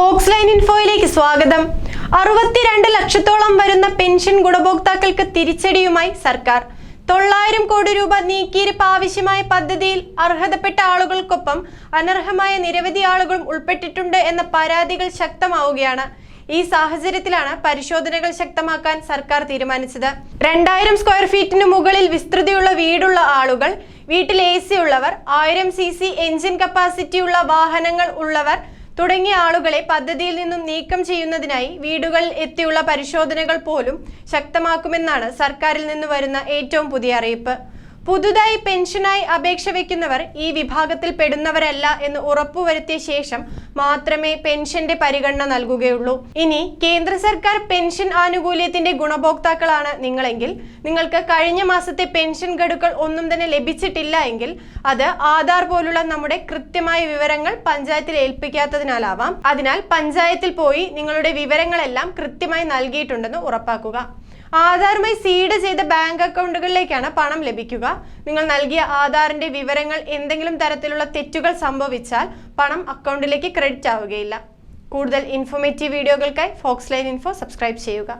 Fox line ഇൻഫോയിലേക്ക് സ്വാഗതം. 62 ലക്ഷത്തോളം വരുന്ന പെൻഷൻ ഗുണഭോക്താക്കൾക്ക് തിരിച്ചടിയുമായി സർക്കാർ. 900 കോടി രൂപ നീക്കിയിരിപ്പ് ആവശ്യമായ പദ്ധതിയിൽ അർഹതപ്പെട്ട ആളുകൾക്കൊപ്പം അനർഹമായ നിരവധി ആളുകളും ഉൾപ്പെട്ടിട്ടുണ്ട് എന്ന പരാതികൾ ശക്തമാവുകയാണ്. ഈ സാഹചര്യത്തിലാണ് പരിശോധനകൾ ശക്തമാക്കാൻ സർക്കാർ തീരുമാനിച്ചത്. 2000 സ്ക്വയർ ഫീറ്റിന് മുകളിൽ വിസ്തൃതിയുള്ള വീടുള്ള ആളുകൾ, വീട്ടിൽ AC ഉള്ളവർ, 1000 cc എഞ്ചിൻ കപ്പാസിറ്റിയുള്ള വാഹനങ്ങൾ ഉള്ളവർ തുടങ്ങിയ ആളുകളെ പദ്ധതിയിൽ നിന്നും നീക്കം ചെയ്യുന്നതിനായി വീടുകളിൽ എത്തിയുള്ള പരിശോധനകൾ പോലും ശക്തമാക്കുമെന്നാണ് സർക്കാരിൽ നിന്ന് വരുന്ന ഏറ്റവും പുതിയ അറിയിപ്പ്. പുതുതായി പെൻഷനായി അപേക്ഷ വയ്ക്കുന്നവർ ഈ വിഭാഗത്തിൽ പെടുന്നവരല്ല എന്ന് ഉറപ്പുവരുത്തിയ ശേഷം മാത്രമേ പെൻഷന്റെ പരിഗണന നൽകുകയുള്ളൂ. ഇനി കേന്ദ്ര സർക്കാർ പെൻഷൻ ആനുകൂല്യത്തിന്റെ ഗുണഭോക്താക്കളാണ് നിങ്ങളെങ്കിൽ, നിങ്ങൾക്ക് കഴിഞ്ഞ മാസത്തെ പെൻഷൻ ഗഡുക്കൾ ഒന്നും തന്നെ ലഭിച്ചിട്ടില്ല എങ്കിൽ അത് ആധാർ പോലുള്ള നമ്മുടെ കൃത്യമായ വിവരങ്ങൾ പഞ്ചായത്തിൽ ഏൽപ്പിക്കാത്തതിനാലാവാം. അതിനാൽ പഞ്ചായത്തിൽ പോയി നിങ്ങളുടെ വിവരങ്ങളെല്ലാം കൃത്യമായി നൽകിയിട്ടുണ്ടെന്ന് ഉറപ്പാക്കുക. ആധാറുമായി സീഡ് ചെയ്ത ബാങ്ക് അക്കൗണ്ടുകളിലേക്കാണ് പണം ലഭിക്കുക. നിങ്ങൾ നൽകിയ ആധാറിന്റെ വിവരങ്ങൾ എന്തെങ്കിലും തരത്തിലുള്ള തെറ്റുകൾ സംഭവിച്ചാൽ പണം അക്കൗണ്ടിലേക്ക് ക്രെഡിറ്റ് ആവുകയില്ല. കൂടുതൽ ഇൻഫോർമേറ്റീവ് വീഡിയോകൾക്കായി ഫോക്സ് ലൈൻ ഇൻഫോ സബ്സ്ക്രൈബ് ചെയ്യുക.